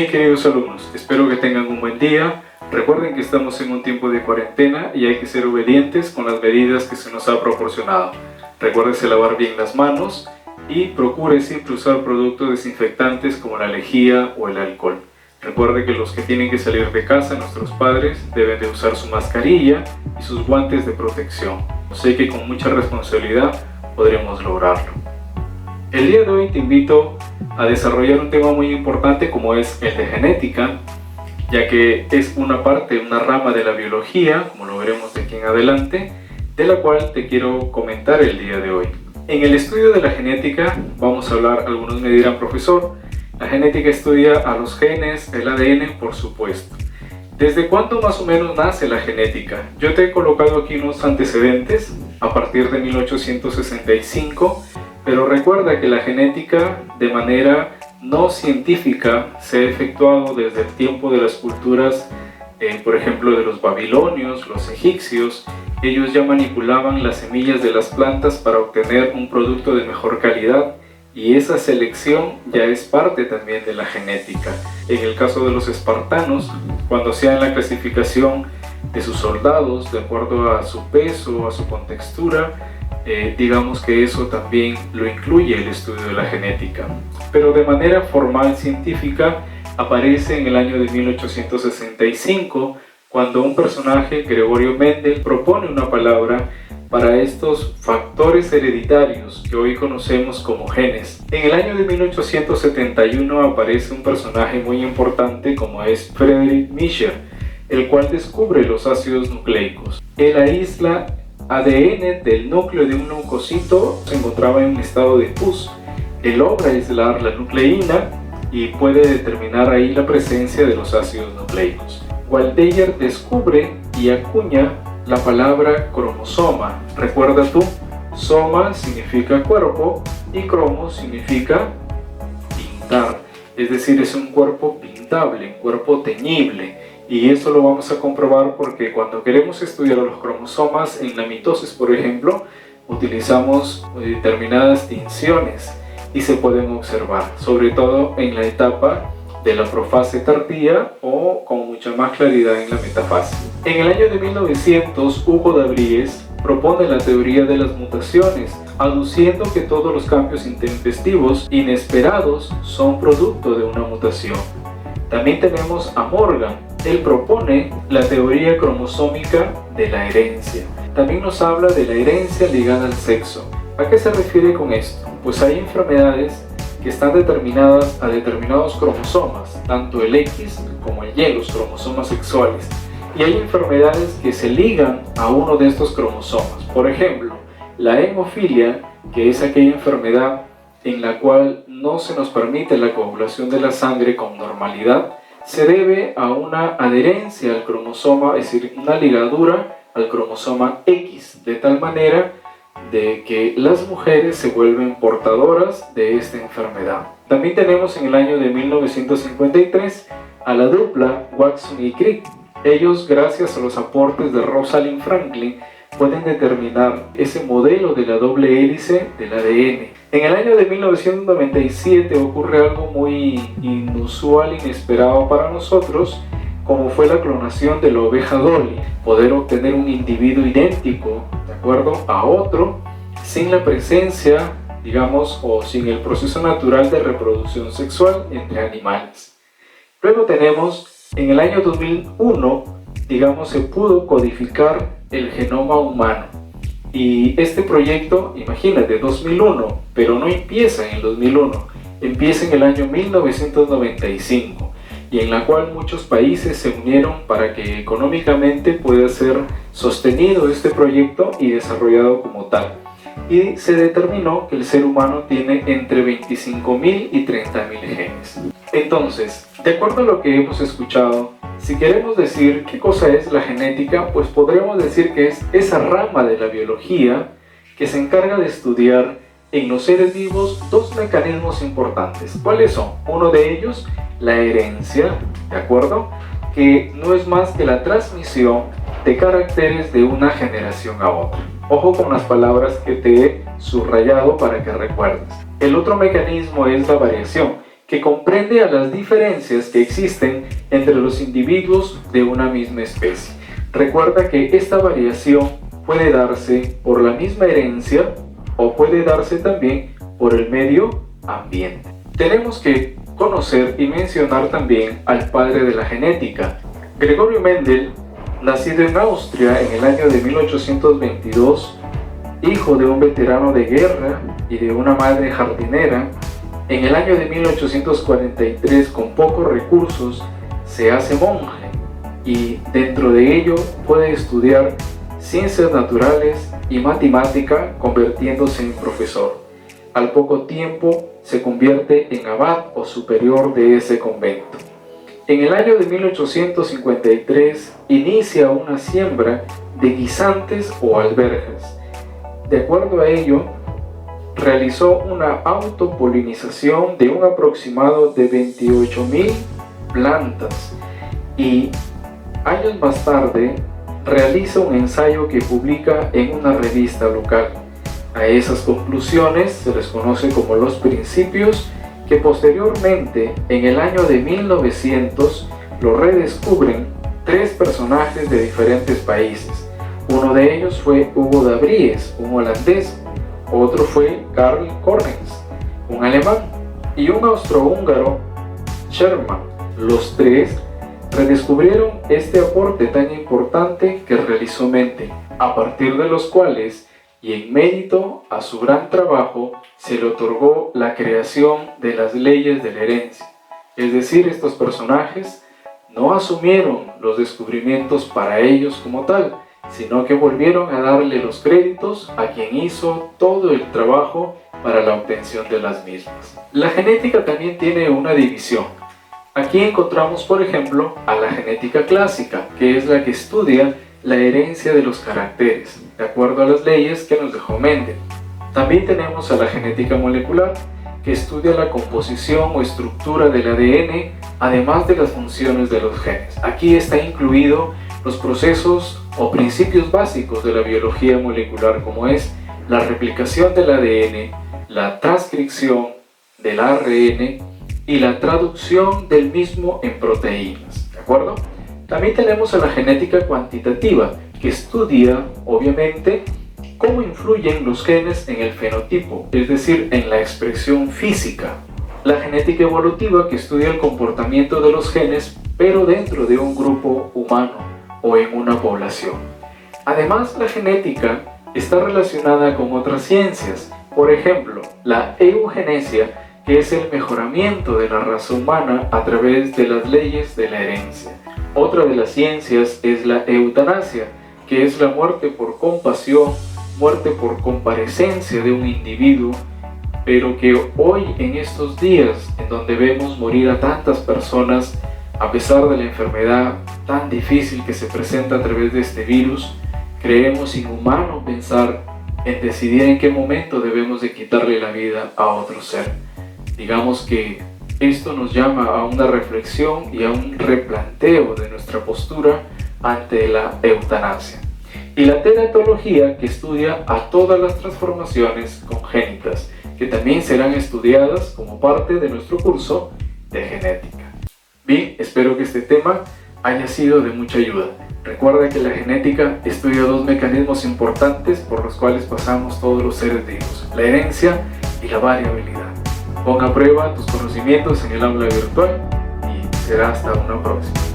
Bien, queridos alumnos, espero que tengan un buen día. Recuerden que estamos en un tiempo de cuarentena y hay que ser obedientes con las medidas que se nos ha proporcionado. Recuérdese lavar bien las manos y procure siempre usar productos desinfectantes como la lejía o el alcohol. Recuerde que los que tienen que salir de casa, nuestros padres, deben de usar su mascarilla y sus guantes de protección. Sé que con mucha responsabilidad podremos lograrlo. El día de hoy te invito a desarrollar un tema muy importante como es el de genética, ya que es una rama de la biología, como lo veremos de aquí en adelante, de la cual te quiero comentar el día de hoy. En el estudio de la genética vamos a hablar, algunos me dirán, profesor, la genética estudia a los genes, el ADN, por supuesto. ¿Desde cuándo más o menos nace la genética? Yo te he colocado aquí unos antecedentes a partir de 1865, pero recuerda que la genética de manera no científica se ha efectuado desde el tiempo de las culturas, por ejemplo de los babilonios, los egipcios. Ellos ya manipulaban las semillas de las plantas para obtener un producto de mejor calidad y esa selección ya es parte también de la genética. En el caso de los espartanos, cuando hacían la clasificación de sus soldados de acuerdo a su peso, a su contextura, digamos que eso también lo incluye el estudio de la genética. Pero de manera formal científica aparece en el año de 1865, cuando un personaje, Gregorio Mendel, propone una palabra para estos factores hereditarios que hoy conocemos como genes. En el año de 1871 aparece un personaje muy importante como es Friedrich Miescher, el cual descubre los ácidos nucleicos. Él aísla ADN del núcleo de un leucocito, se encontraba en un estado de pus. Él logra aislar la nucleína y puede determinar ahí la presencia de los ácidos nucleicos. Waldeyer descubre y acuña la palabra cromosoma. Recuerda tú, soma significa cuerpo y cromo significa pintar, es decir, es un cuerpo pintable, un cuerpo teñible. Y eso lo vamos a comprobar porque cuando queremos estudiar los cromosomas en la mitosis, por ejemplo, utilizamos determinadas tinciones y se pueden observar, sobre todo en la etapa de la profase tardía o con mucha más claridad en la metafase. En el año de 1900, Hugo de Vries propone la teoría de las mutaciones, aduciendo que todos los cambios intempestivos, inesperados, son producto de una mutación. También tenemos a Morgan. Él propone la teoría cromosómica de la herencia. También nos habla de la herencia ligada al sexo. ¿A qué se refiere con esto? Pues hay enfermedades que están determinadas a determinados cromosomas, tanto el X como el Y, los cromosomas sexuales. Y hay enfermedades que se ligan a uno de estos cromosomas. Por ejemplo, la hemofilia, que es aquella enfermedad en la cual no se nos permite la coagulación de la sangre con normalidad, se debe a una adherencia al cromosoma, es decir, una ligadura al cromosoma X, de tal manera de que las mujeres se vuelven portadoras de esta enfermedad. También tenemos en el año de 1953 a la dupla Watson y Crick. Ellos, gracias a los aportes de Rosalind Franklin, pueden determinar ese modelo de la doble hélice del ADN. En el año de 1997 ocurre algo muy inusual, inesperado para nosotros, como fue la clonación de la oveja Dolly. Poder obtener un individuo idéntico, de acuerdo a otro, sin la presencia, digamos, o sin el proceso natural de reproducción sexual entre animales. Luego tenemos, en el año 2001, digamos, se pudo codificar el genoma humano. Y este proyecto, imagínate, 2001, pero no empieza en el 2001, empieza en el año 1995, y en la cual muchos países se unieron para que económicamente pueda ser sostenido este proyecto y desarrollado como tal. Y se determinó que el ser humano tiene entre 25.000 y 30.000 genes. Entonces, de acuerdo a lo que hemos escuchado, si queremos decir qué cosa es la genética, pues podremos decir que es esa rama de la biología que se encarga de estudiar en los seres vivos dos mecanismos importantes. ¿Cuáles son? Uno de ellos, la herencia, ¿de acuerdo? Que no es más que la transmisión de caracteres de una generación a otra. Ojo con las palabras que te he subrayado para que recuerdes. El otro mecanismo es la variación, que comprende a las diferencias que existen entre los individuos de una misma especie. Recuerda que esta variación puede darse por la misma herencia o puede darse también por el medio ambiente. Tenemos que conocer y mencionar también al padre de la genética. Gregorio Mendel, nacido en Austria en el año de 1822, hijo de un veterano de guerra y de una madre jardinera, en el año de 1843, con pocos recursos, se hace monje y dentro de ello puede estudiar ciencias naturales y matemática, convirtiéndose en profesor. Al poco tiempo se convierte en abad o superior de ese convento. En el año de 1853 inicia una siembra de guisantes o alberjas. De acuerdo a ello, realizó una autopolinización de un aproximado de 28.000 plantas y años más tarde realiza un ensayo que publica en una revista local. A esas conclusiones se les conoce como los principios, que posteriormente, en el año de 1900, lo redescubren tres personajes de diferentes países. Uno de ellos fue Hugo de Vries, un holandés, otro fue Karl Cornens, un alemán, y un austrohúngaro, Sherman. Los tres redescubrieron este aporte tan importante que realizó Mendel, a partir de los cuales, y en mérito a su gran trabajo, se le otorgó la creación de las leyes de la herencia. Es decir, estos personajes no asumieron los descubrimientos para ellos como tal, sino que volvieron a darle los créditos a quien hizo todo el trabajo para la obtención de las mismas. La genética también tiene una división. Aquí encontramos, por ejemplo, a la genética clásica, que es la que estudia la herencia de los caracteres, de acuerdo a las leyes que nos dejó Mendel. También tenemos a la genética molecular, que estudia la composición o estructura del ADN, además de las funciones de los genes. Aquí está incluido los procesos o principios básicos de la biología molecular, como es la replicación del ADN, la transcripción del ARN y la traducción del mismo en proteínas, ¿de acuerdo? También tenemos a la genética cuantitativa, que estudia, obviamente, cómo influyen los genes en el fenotipo, es decir, en la expresión física. La genética evolutiva, que estudia el comportamiento de los genes, pero dentro de un grupo humano o en una población. Además, la genética está relacionada con otras ciencias, por ejemplo, la eugenesia, que es el mejoramiento de la raza humana a través de las leyes de la herencia. Otra de las ciencias es la eutanasia, que es la muerte por compasión, muerte por comparecencia de un individuo, pero que hoy, en estos días en donde vemos morir a tantas personas a pesar de la enfermedad tan difícil que se presenta a través de este virus, creemos inhumano pensar en decidir en qué momento debemos de quitarle la vida a otro ser. Digamos que esto nos llama a una reflexión y a un replanteo de nuestra postura ante la eutanasia. Y la teratología, que estudia a todas las transformaciones congénitas, que también serán estudiadas como parte de nuestro curso de genética. Bien, espero que este tema haya sido de mucha ayuda. Recuerda que la genética estudia dos mecanismos importantes por los cuales pasamos todos los seres vivos: la herencia y la variabilidad. Ponga a prueba tus conocimientos en el aula virtual y será hasta una próxima.